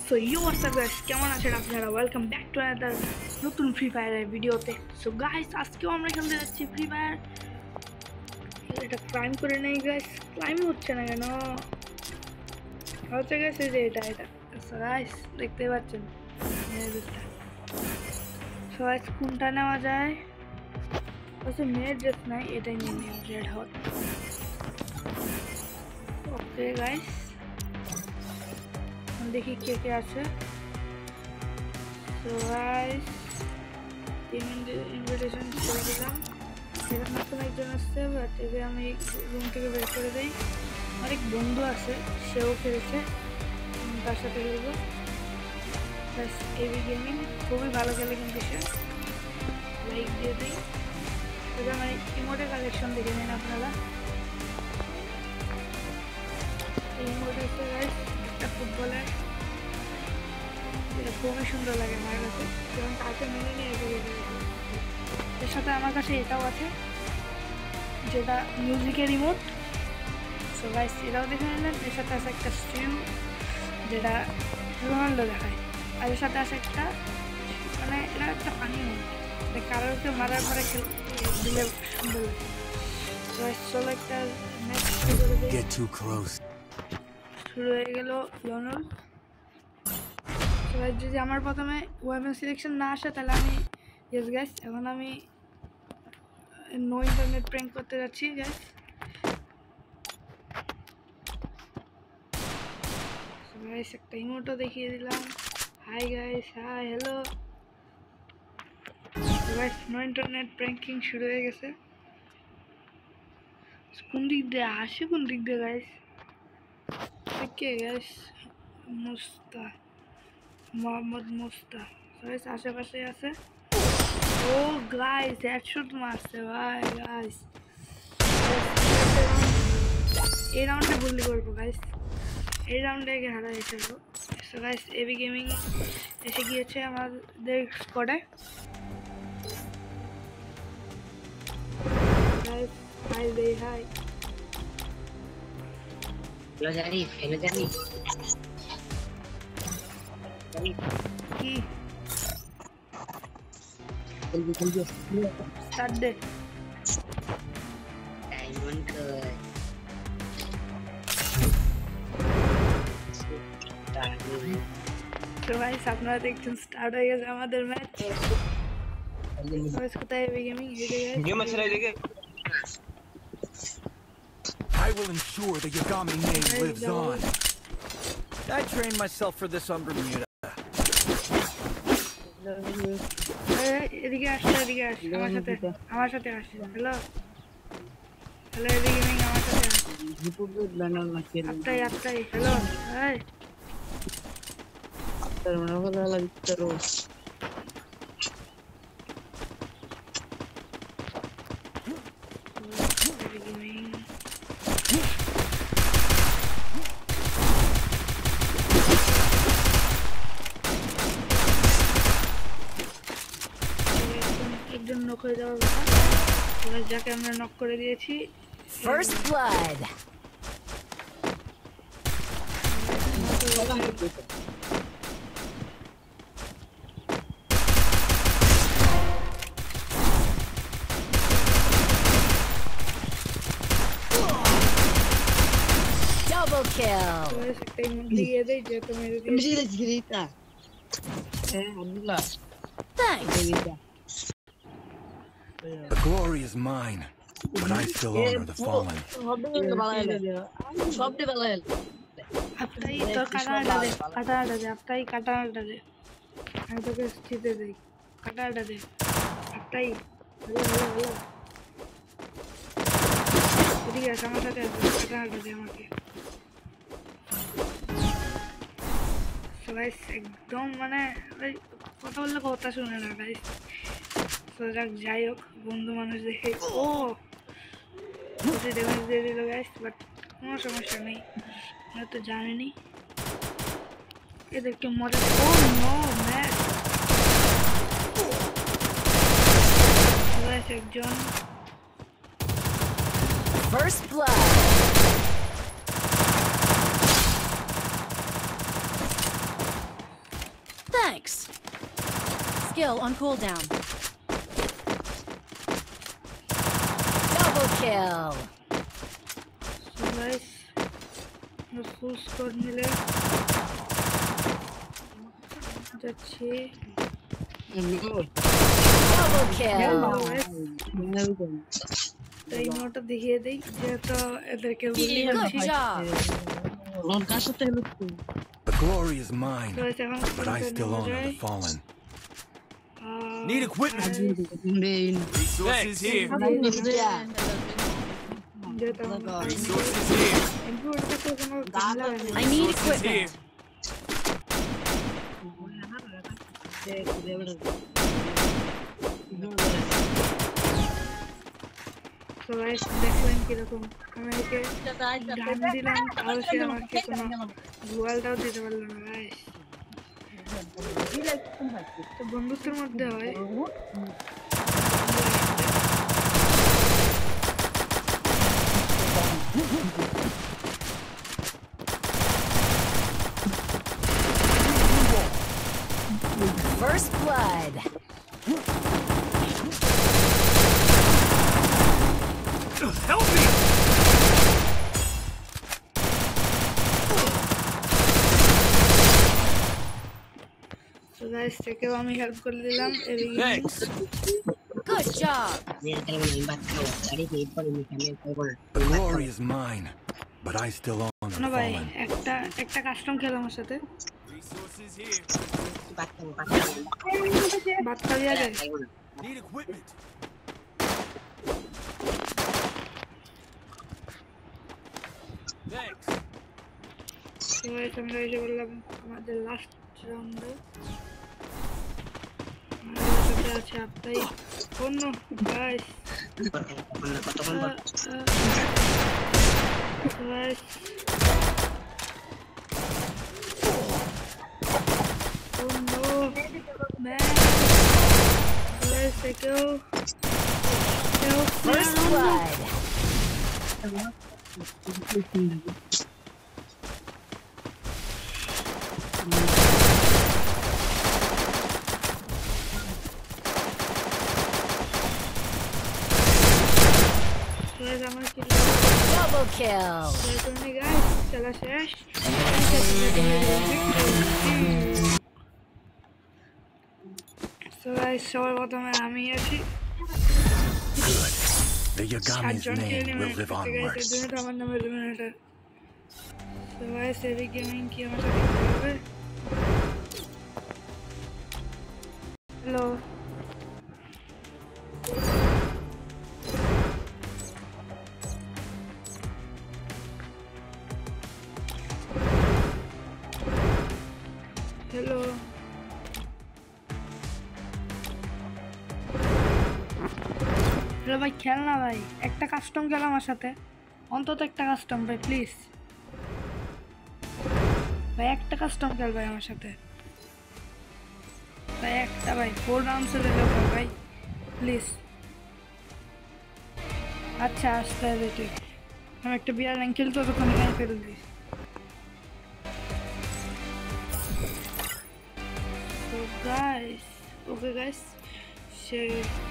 So you WhatsApp guys, কেমন আছেন আপনারা? ওয়েলকাম ব্যাক টু আনাদার নতুন ফ্রি ফায়ারের ভিডিওতে। সো গাইস, আজকেও আমরা খেলতে যাচ্ছি ফ্রি ফায়ার। এটা ক্লাইম করে নেই গাইস, ক্লাইম হচ্ছে না কেন? হচ্ছে গাইস, এই যে এটা সো গাইস দেখতে পাচ্ছেন সো গাইস কোনটা নেওয়া যায়? আচ্ছা মেয়ের ড্রেস নাই, এটাই নিয়ে নিই, রেড হট। ওকে গাইস, দেখি কে কে আছে। সো গাইস ইনভিটেশন করে দিলাম। এখানে নতুন একজন আসছে, বাট একে আমি রুম থেকে বের করে দিই। অনেক বন্ধু আছে, সেও খেলছে, তার সাথে খেলবো। প্লাস এবি গেমিং খুবই ভালো খেলে, কিন্তু সে লাইক দিয়ে দিই। তবে আমার ইমোটের কালেকশন দেখে নিন আপনারা। এই ইমোট হচ্ছে গাইস একটা ফুটবলার, এটা খুবই সুন্দর লাগে আমার কাছে, এবং তাকে মেনে নিয়ে এর সাথে আমার কাছে এটাও আছে, যেটা মিউজিকের রিমোট। সো গাইস এটাও দেখে নিলেন। এর সাথে আছে একটা স্ট্রিম, যেটা রোনাল্ডো দেখায়। আর এর সাথে আছে একটা, মানে এটা একটা পানি মোড, কারোকে মারার পরে দিলে সুন্দর লাগে। তো চলো একটা ম্যাচ শুরু করে দিই। শুরু হয়ে গেল লিওনেল। যদি আমার প্রথমে ওয়েমেন সিলেকশন না আসে, তাহলে আমি ইয়েস গাইস, এখন আমি নো ইন্টারনেট প্র্যাঙ্ক করতে যাচ্ছি গাইস। গাইস একটা ইমোটও দেখিয়ে দিলাম। Hi guys, hi hello guys. No internet pranking শুরু হয়ে গেছে। কোন দিক দিয়ে আসে, কোন দিক দিয়ে guys? Okay guys, Musta, Mohammad Musta guys আশেপাশে আছে। ও গাইস হেডশট মারছে ভাই। গাইস এই রাউন্ডে গুলি করবো গাইস, এই রাউন্ডে হারাই ফেলবো। সো গাইস এবি গেমিং এসে গিয়েছে আমাদের স্কোয়াডে। গাইস হাই দেই, হাই। হ্যালো জানি, হ্যালো জানি কি জলদি স্টার্ট দে। ডায়মন্ড তো গাইস আপনারা দেখছেন স্টার্ট হয়ে গেছে আমাদের ম্যাচ। গাইস কোথায় এবি গেমিং? এই যে গাইস गेम अच्छा रहेगा। I will ensure the Yagami name lives on. I trained myself for this on Bermuda. এদিকে আসছে, এদিকে আসছে আমার সাথে আসছে। হ্যালো হ্যালো এবি গেমিং আমার সাথে আসছে। আপটাই হ্যালো হাই। একজন নক হয়ে যাওয়ার কথা, যাকে আমরা নক করে দিয়েছি। First blood. Double kill. একটা ইমোট দিয়ে দেই, যে তুমি Thanks. The glory is mine, but I still honor the fallen. আপটাই তোর কাটাটা দে, আপটাই কাটাটা দে, আমি তোকে জিতে দেই। কাটাটা দে আপটাই। হ্যালো ঠিক আছে, আমার সাথে কাটাটা দে আমাকে। গাইস একদম মানে কথা বললে কথা শুনে না গাইস। তো যাই হোক, বন্ধু মানুষ দেখে ও ড্যামেজ দিয়ে দিল গাইস, বাট কোনো সমস্যা নেই, আমরা তো জানিনি এদেরকে মজা। ও নো ম্যাচ গাইস, একজন First blood. skill on cooldown. Double kill. So guys, the full score মিলে যাচ্ছে Double kill. এই মোটা দেখিয়ে দেই যেটা এদেরকে বলি Good হচ্ছে job. The glory is mine, তো এখন but I still honor the fallen. Need equipment. Resources here. Resources here. I need Resources here. equipment. তো গাইস দেখলেন কিরকম আমি একে ধান দিলাম তাও সে আমাকে কোনো গোয়ালটাও দিতে পারলো না গাইস তো বন্ধুত্বের মধ্যে হয় First blood. Help me! তো গাইস থেকেও আমি হেল্প করে দিলাম এদিকে Thanks. Good job. The glory is mine, but I still honor না the ভাই fallen. একটা কাস্টম খেল আমার সাথে Resources here. বাচ্চা দিয়া যায় Need equipment. Thanks. তো গাইস আমরা এসে বললাম আমাদের লাস্ট রাউন্ডে আমাদের সাথে আছে আপনাই অন্য guys guys oh no man guys go First blood. guys আমার কি Double kill. তুমি guys চলা শেষ So guys, সবার প্রথমে আমি আছি Good. The Yagami's সাতজন name খেলে will live onwards. আমার নামে এলিমিনেটর So guys, এদিক গেমিং কি আমার সাথে কথা হবে হ্যালো হ্যালো হ্যালো ভাই খেল না ভাই একটা কাস্টম খেল আমার সাথে অন্তত একটা কাস্টম ভাই প্লিজ ভাই একটা কাস্টম খেল ভাই আমার সাথে ভাই একটা ভাই 4 রাউন্ডস এর লোক ভাই প্লিজ আচ্ছা আসতে হবে ঠিক আমি একটা বিয়ার র্যাঙ্ক খেলতে তখন এখানে ফেলে দিই তো গাইস ওকে গাইস সে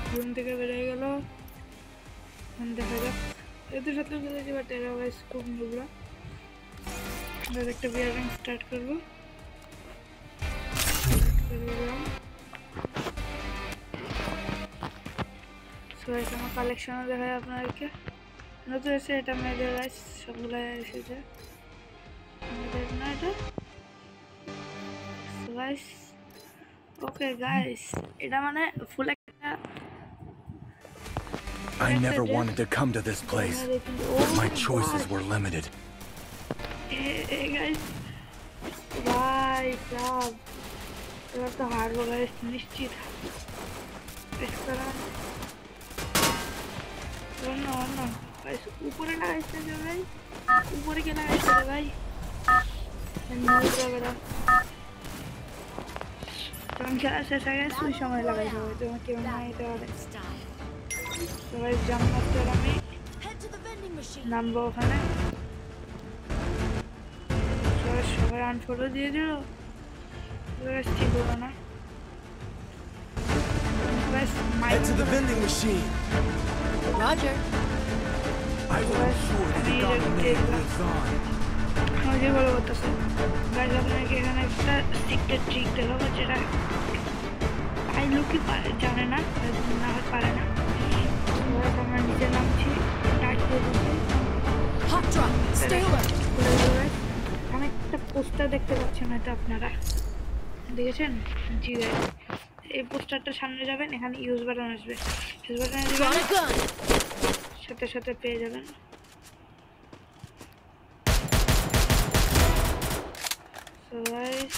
ঘুম থেকে বেরিয়ে গেল দেখা যাক এদের সাথে খেলেছি বাট এরা গাইস খুব নোংরা একটা বিয়ার র্যাঙ্ক স্টার্ট করবো সো এটা আমার কালেকশনও দেখায় আপনাদেরকে নতুন এসে এটা মেয়েদের গাইস সবগুলো এসেছে আমাদের না এটা সো গাইস ওকে গাইস এটা মানে ফুল একটা I never wanted to come to this place, but my choices were limited. Hey guys, bye, job. এবার তো হারবো গাইস নিশ্চিত অন্য গাইস উপরে লাগাইছে যে ভাই উপরে কে লাগাইছে রে ভাই তখন খেলা শেষ হয়ে গেছে ওই সময় লাগাই হবে তোমার কেউ না এটা পারে সবাই জান্নাতের আমি নামবো ওখানে সবাই আনফলো দিয়ে দিল ঠিক হলো না Guys, Head to the vending machine. Roger. I will ensure the Yagami name lives on. আমি যে বলে বলতেছে গাইজ আপনাকে এখানে একটা সিক্রেট ট্রিক দেখাবো যেটা আই লোকই জানে না না পারে না আমরা নিজে নামছি ডাকিয়ে দিচ্ছি Hot drop. Stay alert. এখানে একটা পোস্টার দেখতে পাচ্ছেন হয়তো আপনারা দেখেছেন জি গাইজ এই পোস্টারটার সামনে যাবেন এখানে ইউজ বাটন আসবে ইউজ বাটনে Got দিবেন a gun. সাথে সাথে পেয়ে যাবেন So guys,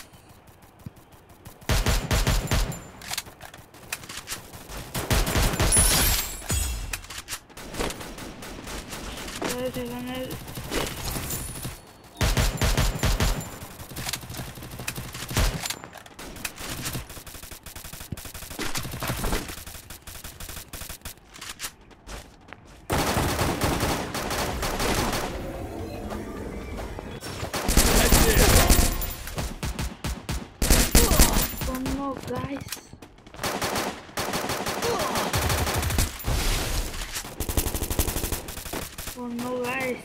এখানে guys. Oh no guys.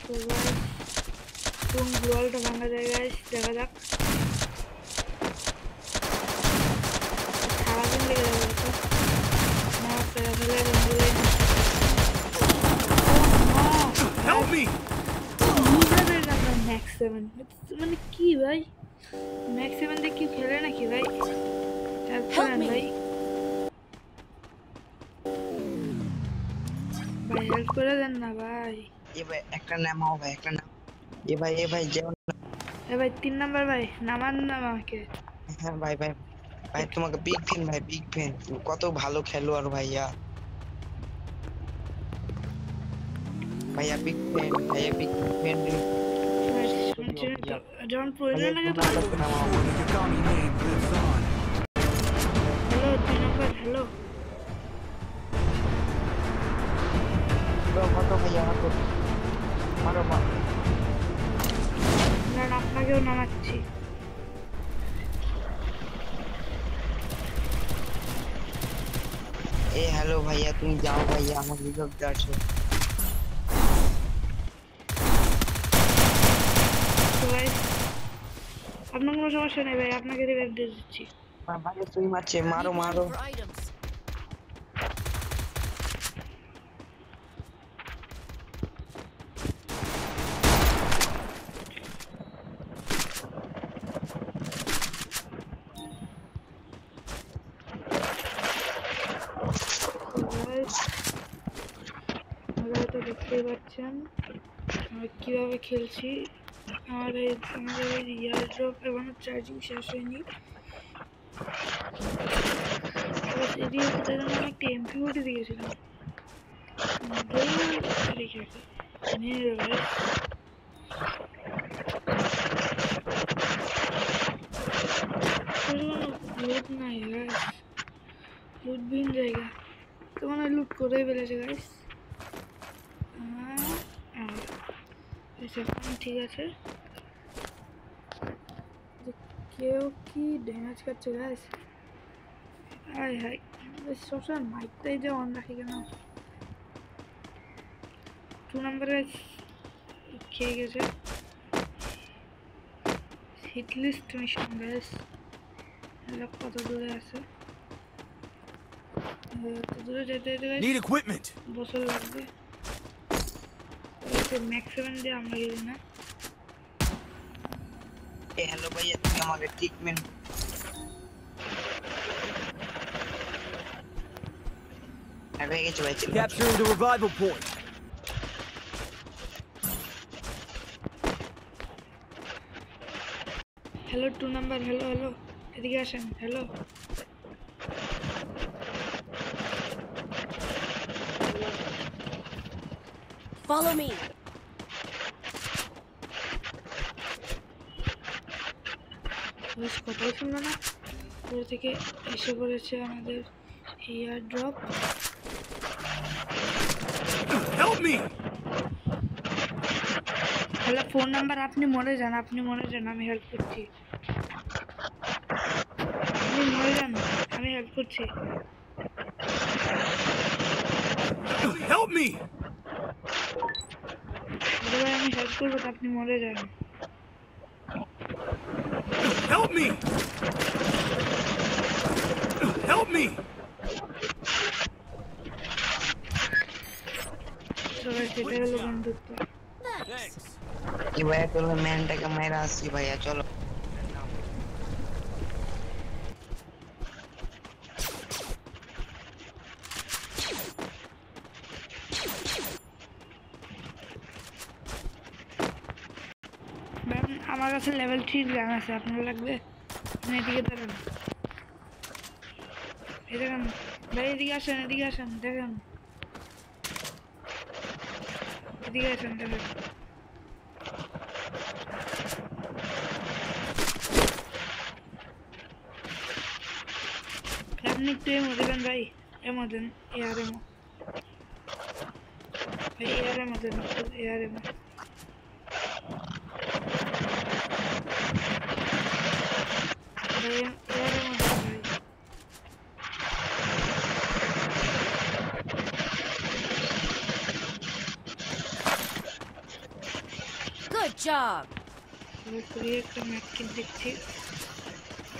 So guys, तुम ग्लोल तो भांगा जाएगा guys, देखा जाक. सारा दिन लेके जाएगा तो. ना पैसा ले रंगोली. Help me! Max 7 মানে কি ভাই Max 7 দিয়ে কি খেলে নাকি ভাই হেল্প করেন ভাই ভাই হেল্প করে দেন না ভাই এ ভাই একটা নামাও ভাই একটা নাম এ ভাই যেও এ ভাই 3 নাম্বার ভাই নামান না আমাকে হ্যাঁ ভাই ভাই ভাই তোমাকে বিগ ফ্যান ভাই বিগ ফ্যান কত ভালো খেলোয়াড় ভাইয়া ভাইয়া বিগ ফ্যান ভাইয়া বিগ ফ্যান যখন প্রয়োজন লাগে তো The Yagami name lives on. Hello 3 number hello কত ভাইয়া মারো মা না আপনাকেও নামাচ্ছি এ হ্যালো ভাইয়া তুমি যাও ভাইয়া আমার রিভাইভ দাও আপনার কোনো সমস্যা নেই ভাই আপনাকে রিভাইভ দিয়ে দিচ্ছি ভাই তুমি মারছে মারো মারো For items. আপনারা তো দেখতেই পাচ্ছেন আমরা কিভাবে খেলছি আমাদের ইয়ার ড্রপ এবং চার্জিং শেষ হয়নি এদিকে কোথায় যেন একটা এমপি40 দিয়েছিলাম রেখে নিয়ে যাবে লুট নাই গাইস লুটবিহীন জায়গা তো মানে লুট করেই ফেলেছে গাইস ঠিক আছে কেউ কি ড্যামেজ করছে গাইস হাই হাই সবসময় মাইকটাই যে অন রাখি কেন 2 নাম্বার গাইস খেয়ে গেছে হিট লিস্ট মিশন গাইস কত দূরে আছে কত দূরে যেতে যেতে Need equipment. বছর লাগবে ম্যাক্সিমাম দিয়ে আমরা গেছি না এ হ্যালো ভাইয়া তুমি আমাকে ট্রিটমেন্ট হয়ে গেছে ভাই Capturing the revival point. Hello 2 number hello hello এদিকে আসেন হ্যালো Follow me. বেশ কথাই শুনলো না ওর থেকে এসে পড়েছে আমাদের এয়ার ড্রপ Help me! তাহলে ফোন নাম্বার আপনি মরে যান আমি হেল্প করছি আপনি মরে যান আমি হেল্প করছি Help me! আরে ভাই আমি হেল্প করবো তো আপনি মরে যান Help me! Help me! সবাই সেটা হলো বন্ধুত্ব Thanks. কি ভাইয়া চলো ম্যানটাকে মেরে আসছি ভাইয়া চলো ম্যাম আমার কাছে লেভেল 3 গান আছে আপনার লাগবে আপনি এদিকে দাঁড়ান এই দেখেন ভাই এদিকে আসেন দেখেন এদিকে আসেন দেখেন আপনি একটু এমো দেবেন ভাই এমো দেন এয়ার এমো ভাই এয়ার এমো দেন এয়ার এমো ভাই এয়ার এমো দেন ভাই Good job. আমি খুবই একটা ম্যাপকিট দেখছি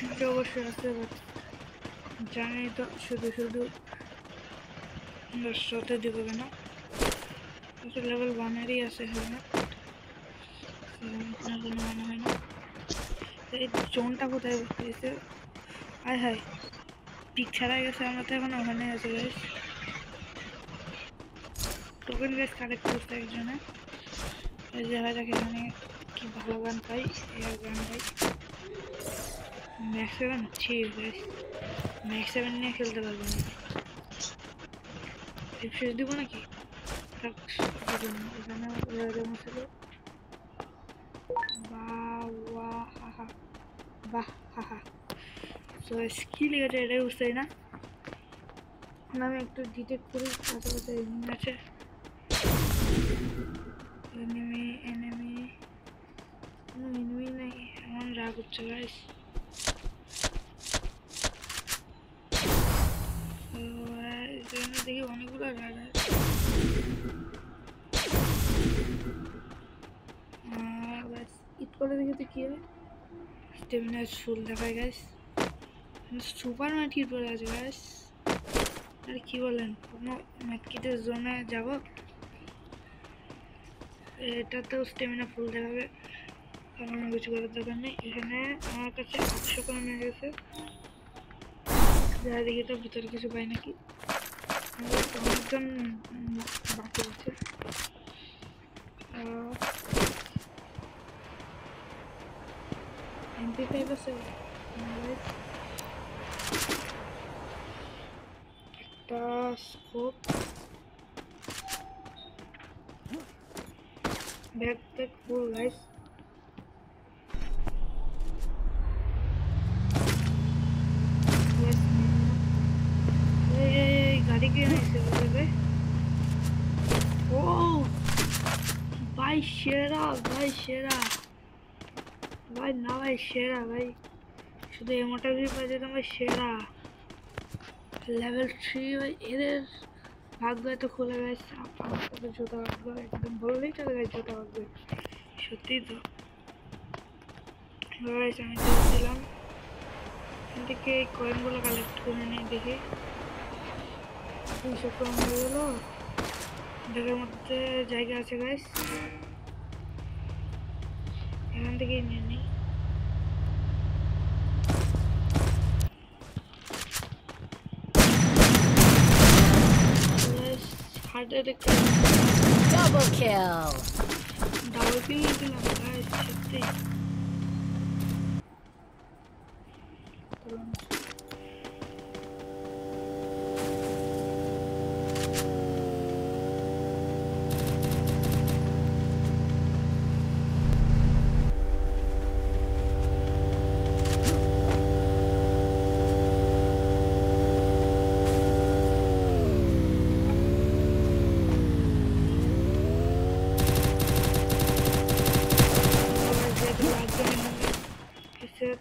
এটা অবশ্যই আছে বাট জানি তো শুধু দশটাতে দিব কেন লেভেল 1-এরই আছে হেলমেট কোনো মনে হয় না এই জোনটা কোথায় বসেছে আয় হায় পিক ছাড়া গেছে আমরা তো এখন ওখানে আছে গাইস টোকেন গাইস কালেক্ট করতে একজনে এই জায়গা থেকে এখানে কি ভালো গান পাই এয়ার গান পাই ম্যাক্স 7 ছি গাইস ম্যাক্স 7 নিয়ে খেলতে পারবো না রিফ্রেশ দিব নাকি থাক দিব না এখানে ওরকম ছিল বাহ হাহা সো স্কিল এটা এটাই বুঝতেই না আমি একটু ডিটেক্ট করি আশেপাশে এনিমি আছে এনিমি নেই এমন রাগ হচ্ছে গাইস দেখি অনেকগুলো রাগ আছে ঈদ করে দেখি তো কি হবে স্টেমিনা ফুল দেখায় গাইস সুপার ম্যাট হিট পরে আছে গাইস আরে কি বলেন কোনো ম্যাটকিটের জোনে যাব এটাতেও স্টেমিনা ফুল দেখাবে কারণ কিছু করার দরকার নেই এখানে আমার কাছে 800 করে নিয়ে গেছে যা দেখি তো ভিতরে কিছু পাই নাকি অনেকজন বাকি আছে MP5 আছে একটা স্কোপ ব্যাকপ্যাক ফুল গাইস গাড়ি কে নিয়েছে বলবে ও ভাই সেরা ভাই না ভাই সেরা ভাই শুধু এমোটা भी পাওয়া যেত ভাই সেরা লেভেল 3 ভাই এদের ভাগ্য এত খুলে গেছে আমার সাথে জোতা ভাগ্য একদম বললেই চলে গেছে জোতা ভাগ্য সত্যি তো গাইস আমি দিলাম এখান থেকে এই কয়েনগুলো কালেক্ট করে নিই দেখি 200 কয়েন হয়ে গেল ব্যাগের মধ্যে জায়গা আছে গাইস এখান থেকেই নিয়ে নিই heart attack Double kill. Double কিল দিলাম গাইস সত্যি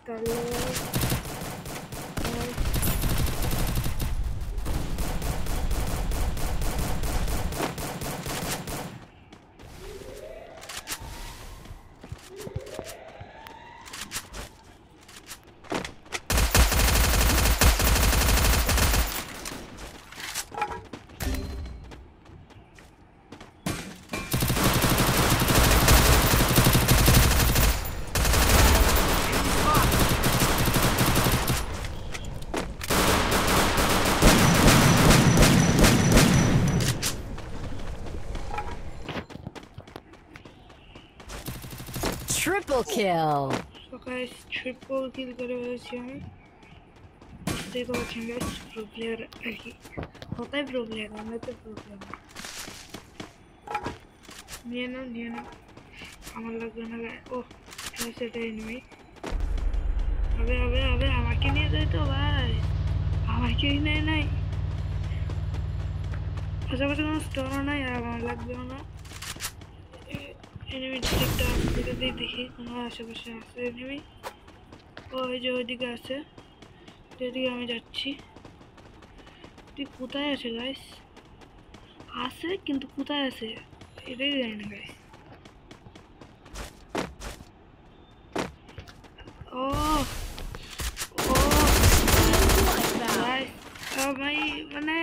তাহলে Triple kill. সকালে ট্রিপল কিল করে হয়েছি আমি। দেখতে পাচ্ছেন গাইস, প্রো প্লেয়ার আর কি, কোথায় প্রো প্লেয়ার, আমরা তো প্রো প্লেয়ার। নিয়ে নাও, আমার লাগবে না। ও সেটা এনিমি। হবে আমাকে নিয়ে যাই তো ভাই, আমাকেই নেয় নাই। আশেপাশে কোনো স্টোরও নাই আর আমার লাগবেও না। এনিমি ডিটেক্টর দিকে দেখি কোনো আশেপাশে আছে এনিমি। ওই যে ওইদিকে আছে, যেদিকে আমি যাচ্ছি। তুই কোথায় আছে গাইস? আছে কিন্তু কোথায় আছে এটাই জানি না গাইস। ও গাইস, ভাই মানে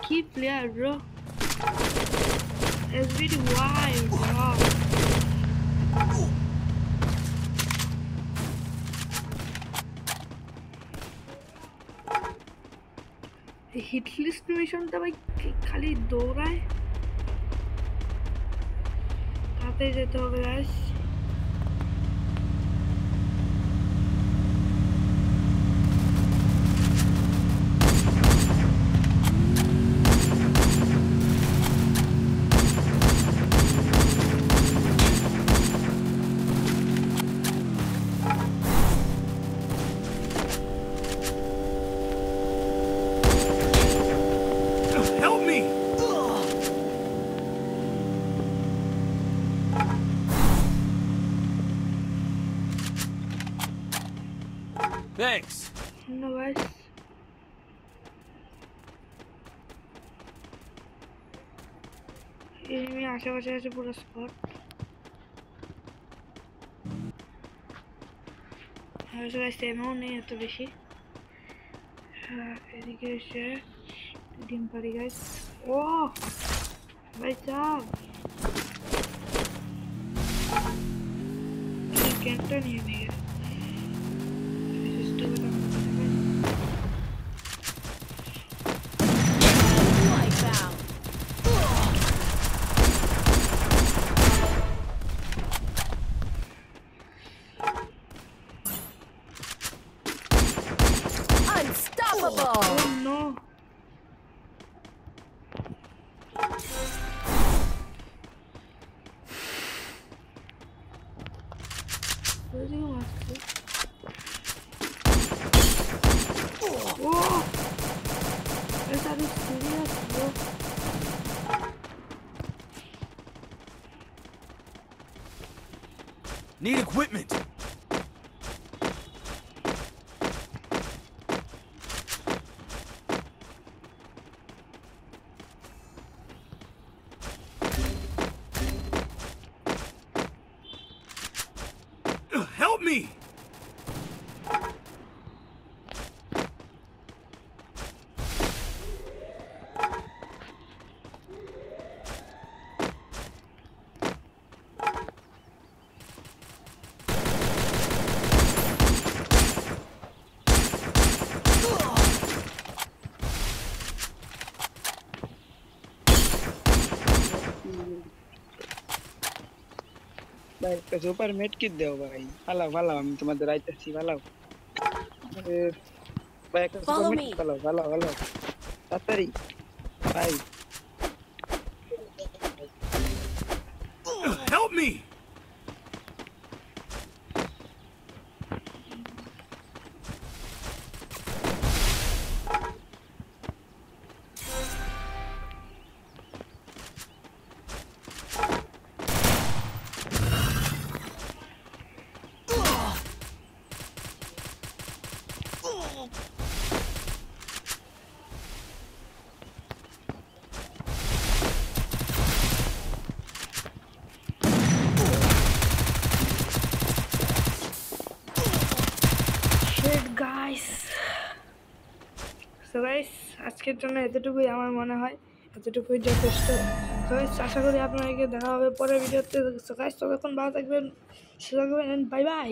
কি player bro, SVD why bro? Hit list মিশনটা ভাই খালি দৌড়ায়, তাতে যেতে হবে guys. Help me! Thanks. No guys, enemy আশেপাশে আছে পুরো স্পট। গাইস এমও নেই এত বেশি। এদিকে এসে ডিম পারি গাইস। ও ভাই সাব ক্যান্টটা নিয়ে নিয়ে Wipeout. Unstoppable. Oh no. Where do you want to? Oh! Is that serious, bro? Need equipment. Help me! ভাই একটা সুপার মেট কিট দাও ভাই, ভালো আমি তোমাদের আইতাছি, ভালো ভাই একটা সুপার Follow মেট me. ভালো তাড়াতাড়ি ভাই। Help me! Shit guys. So guys, আজকের জন্য এতটুকুই আমার মনে হয়, এতটুকুই যথেষ্ট। So guys, আশা করি আপনাদেরকে দেখা হবে পরের ভিডিওতে। So guys, ততক্ষণ ভালো থাকবেন, সুস্থ থাকবেন, বাই বাই।